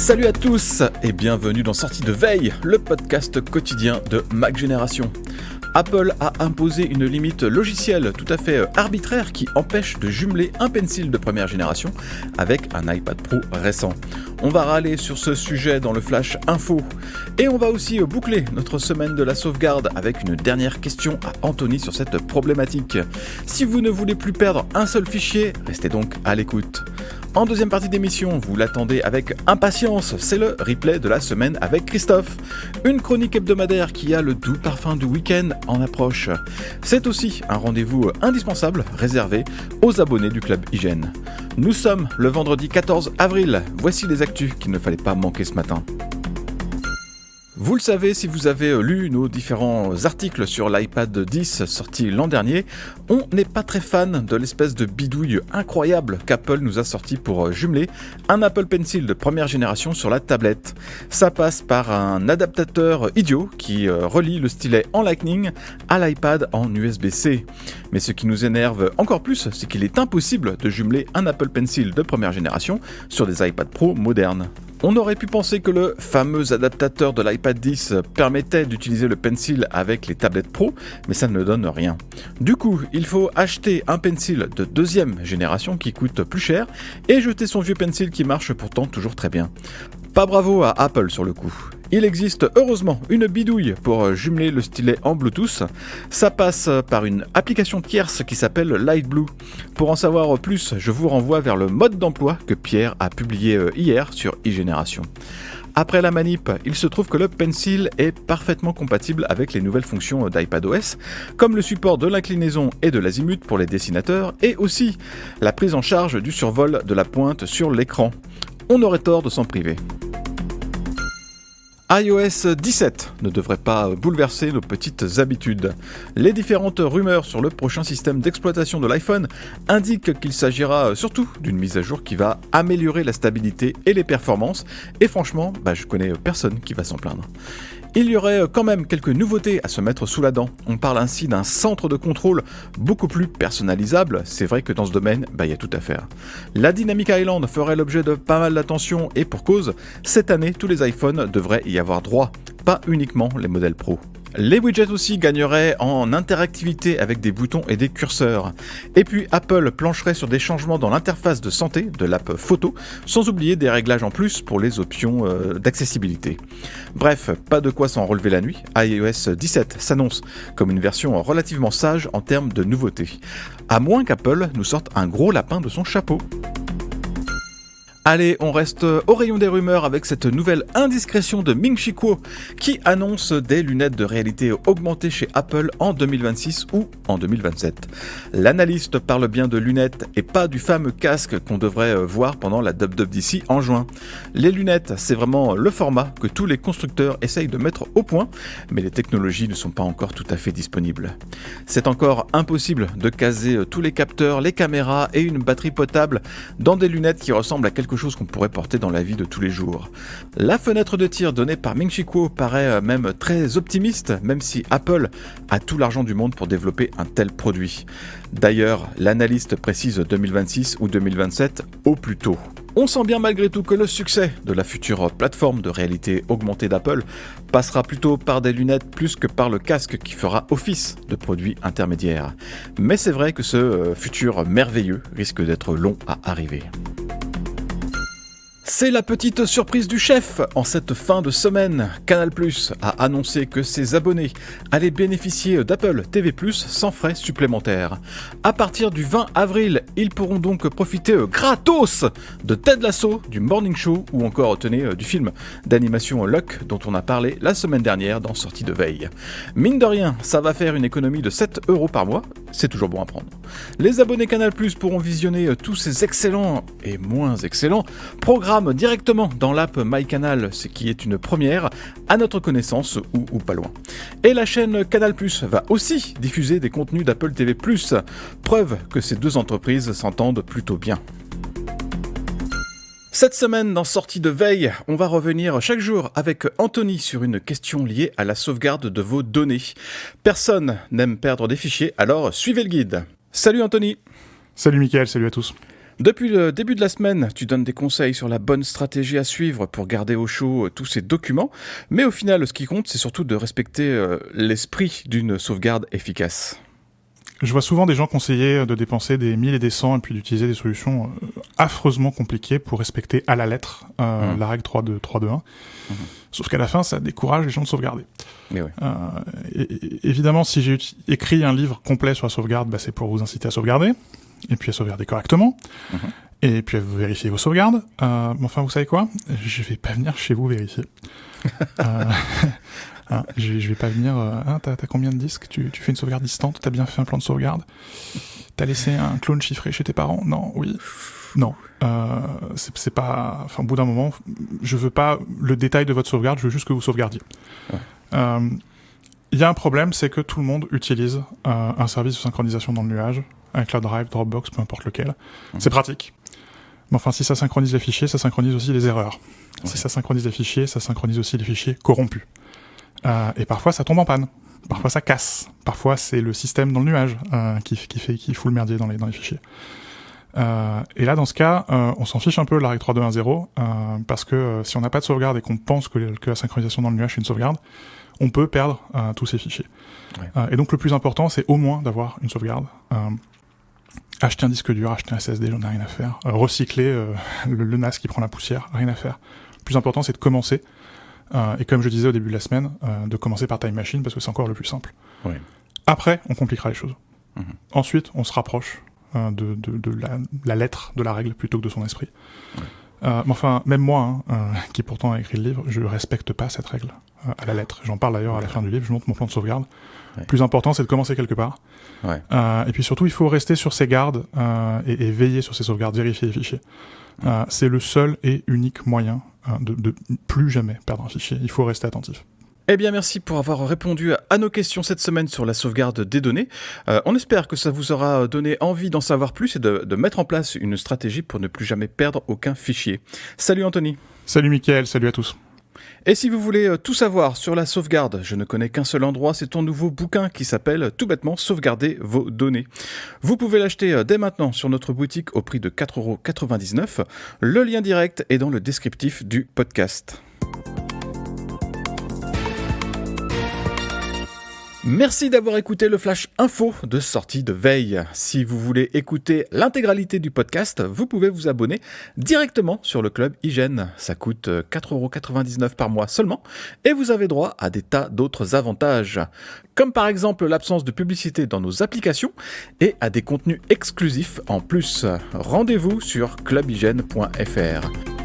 Salut à tous et bienvenue dans Sortie de Veille, le podcast quotidien de Mac Génération. Apple a imposé une limite logicielle tout à fait arbitraire qui empêche de jumeler un Pencil de première génération avec un iPad Pro récent. On va râler sur ce sujet dans le Flash Info. Et on va aussi boucler notre semaine de la sauvegarde avec une dernière question à Anthony sur cette problématique. Si vous ne voulez plus perdre un seul fichier, restez donc à l'écoute. En deuxième partie d'émission, vous l'attendez avec impatience, c'est le replay de la semaine avec Christophe. Une chronique hebdomadaire qui a le doux parfum du week-end en approche. C'est aussi un rendez-vous indispensable réservé aux abonnés du Club Hygiène. Nous sommes le vendredi 14 avril, voici les actus qu'il ne fallait pas manquer ce matin. Vous le savez si vous avez lu nos différents articles sur l'iPad 10 sorti l'an dernier, on n'est pas très fan de l'espèce de bidouille incroyable qu'Apple nous a sorti pour jumeler un Apple Pencil de première génération sur la tablette. Ça passe par un adaptateur idiot qui relie le stylet en Lightning à l'iPad en USB-C. Mais ce qui nous énerve encore plus, c'est qu'il est impossible de jumeler un Apple Pencil de première génération sur des iPad Pro modernes. On aurait pu penser que le fameux adaptateur de l'iPad 10 permettait d'utiliser le Pencil avec les tablettes Pro, mais ça ne donne rien. Du coup, il faut acheter un Pencil de deuxième génération qui coûte plus cher et jeter son vieux Pencil qui marche pourtant toujours très bien. Pas bravo à Apple sur le coup. Il existe heureusement une bidouille pour jumeler le stylet en Bluetooth. Ça passe par une application tierce qui s'appelle Lightblue. Pour en savoir plus, je vous renvoie vers le mode d'emploi que Pierre a publié hier sur iGénération. Après la manip, il se trouve que le Pencil est parfaitement compatible avec les nouvelles fonctions d'iPadOS, comme le support de l'inclinaison et de l'azimut pour les dessinateurs, et aussi la prise en charge du survol de la pointe sur l'écran. On aurait tort de s'en priver. iOS 17 ne devrait pas bouleverser nos petites habitudes. Les différentes rumeurs sur le prochain système d'exploitation de l'iPhone indiquent qu'il s'agira surtout d'une mise à jour qui va améliorer la stabilité et les performances, et franchement, je connais personne qui va s'en plaindre. Il y aurait quand même quelques nouveautés à se mettre sous la dent. On parle ainsi d'un centre de contrôle beaucoup plus personnalisable. C'est vrai que dans ce domaine, il y a tout à faire. La Dynamic Island ferait l'objet de pas mal d'attention et pour cause, cette année, tous les iPhones devraient y avoir droit, pas uniquement les modèles Pro. Les widgets aussi gagneraient en interactivité avec des boutons et des curseurs. Et puis Apple plancherait sur des changements dans l'interface de santé de l'app photo, sans oublier des réglages en plus pour les options d'accessibilité. Bref, pas de quoi s'en relever la nuit, iOS 17 s'annonce comme une version relativement sage en termes de nouveautés. À moins qu'Apple nous sorte un gros lapin de son chapeau. Allez, on reste au rayon des rumeurs avec cette nouvelle indiscrétion de Ming-Chi Kuo qui annonce des lunettes de réalité augmentée chez Apple en 2026 ou en 2027. L'analyste parle bien de lunettes et pas du fameux casque qu'on devrait voir pendant la WWDC en juin. Les lunettes, c'est vraiment le format que tous les constructeurs essayent de mettre au point, mais les technologies ne sont pas encore tout à fait disponibles. C'est encore impossible de caser tous les capteurs, les caméras et une batterie potable dans des lunettes qui ressemblent à quelque chose qu'on pourrait porter dans la vie de tous les jours. La fenêtre de tir donnée par Ming-Chi Kuo paraît même très optimiste, même si Apple a tout l'argent du monde pour développer un tel produit. D'ailleurs, l'analyste précise 2026 ou 2027 au plus tôt. On sent bien malgré tout que le succès de la future plateforme de réalité augmentée d'Apple passera plutôt par des lunettes plus que par le casque qui fera office de produit intermédiaire. Mais c'est vrai que ce futur merveilleux risque d'être long à arriver. C'est la petite surprise du chef. En cette fin de semaine, Canal+ a annoncé que ses abonnés allaient bénéficier d'Apple TV+ sans frais supplémentaires. À partir du 20 avril, ils pourront donc profiter gratos de Ted Lasso, du Morning Show ou encore, tenez, du film d'animation Luck dont on a parlé la semaine dernière dans Sortie de Veille. Mine de rien, ça va faire une économie de 7€ par mois, c'est toujours bon à prendre. Les abonnés Canal+ pourront visionner tous ces excellents et moins excellents programmes directement dans l'app MyCanal, ce qui est une première à notre connaissance ou pas loin. Et la chaîne Canal+ va aussi diffuser des contenus d'Apple TV+, preuve que ces deux entreprises s'entendent plutôt bien. Cette semaine, dans Sortie de Veille, on va revenir chaque jour avec Anthony sur une question liée à la sauvegarde de vos données. Personne n'aime perdre des fichiers, alors suivez le guide. Salut Anthony. Salut Mickaël, salut à tous. Depuis le début de la semaine, tu donnes des conseils sur la bonne stratégie à suivre pour garder au chaud tous ces documents, mais au final, ce qui compte, c'est surtout de respecter l'esprit d'une sauvegarde efficace. Je vois souvent des gens conseiller de dépenser des 1000 et des 100 et puis d'utiliser des solutions affreusement compliquées pour respecter à la lettre la règle 3.2.1. Sauf qu'à la fin, ça décourage les gens de sauvegarder. Mais ouais. Évidemment, si j'ai écrit un livre complet sur la sauvegarde, c'est pour vous inciter à sauvegarder, et puis à sauvegarder correctement, et puis à vérifier vos sauvegardes. Mais enfin, vous savez quoi ? Je vais pas venir chez vous vérifier. Je vais pas venir... t'as combien de disques ? Tu fais une sauvegarde distante ? T'as bien fait un plan de sauvegarde ? T'as laissé un clone chiffré chez tes parents ? Non, oui. Non. C'est pas... Enfin, au bout d'un moment, je veux pas le détail de votre sauvegarde, je veux juste que vous sauvegardiez. Ouais. Y a un problème, c'est que tout le monde utilise un service de synchronisation dans le nuage, un Cloud Drive, Dropbox, peu importe lequel. C'est pratique. Mais enfin, si ça synchronise les fichiers, ça synchronise aussi les erreurs. Ouais. Si ça synchronise les fichiers, ça synchronise aussi les fichiers corrompus. Et parfois, ça tombe en panne. Parfois, ça casse. Parfois, c'est le système dans le nuage qui fout le merdier dans les fichiers. Et là, dans ce cas, on s'en fiche un peu de la règle 3.2.1.0 parce que si on n'a pas de sauvegarde et qu'on pense que la synchronisation dans le nuage c'est une sauvegarde, on peut perdre tous ces fichiers. Ouais. Et donc, le plus important, c'est au moins d'avoir une sauvegarde. Acheter un disque dur, acheter un SSD, j'en ai rien à faire. Recycler le NAS qui prend la poussière, rien à faire. Le plus important, c'est de commencer. Et comme je disais au début de la semaine, de commencer par Time Machine parce que c'est encore le plus simple. Oui. Après, on compliquera les choses. Ensuite, on se rapproche de la lettre de la règle plutôt que de son esprit. Oui. Mais enfin, même moi, qui pourtant a écrit le livre, je respecte pas cette règle à la lettre. J'en parle d'ailleurs à la fin du livre, je montre mon plan de sauvegarde. Ouais. Le plus important, c'est de commencer quelque part. Ouais. Et puis surtout, il faut rester sur ses gardes et veiller sur ses sauvegardes, vérifier les fichiers. C'est le seul et unique moyen de plus jamais perdre un fichier. Il faut rester attentif. Eh bien, merci pour avoir répondu à nos questions cette semaine sur la sauvegarde des données. On espère que ça vous aura donné envie d'en savoir plus et de mettre en place une stratégie pour ne plus jamais perdre aucun fichier. Salut Anthony. Salut Mickaël, salut à tous. Et si vous voulez tout savoir sur la sauvegarde, je ne connais qu'un seul endroit, c'est ton nouveau bouquin qui s'appelle tout bêtement « Sauvegarder vos données ». Vous pouvez l'acheter dès maintenant sur notre boutique au prix de 4,99 €. Le lien direct est dans le descriptif du podcast. Merci d'avoir écouté le Flash Info de sortie de veille. Si vous voulez écouter l'intégralité du podcast, vous pouvez vous abonner directement sur le Club Hygiène. Ça coûte 4,99 € par mois seulement et vous avez droit à des tas d'autres avantages, comme par exemple l'absence de publicité dans nos applications et à des contenus exclusifs en plus. Rendez-vous sur clubhygiène.fr.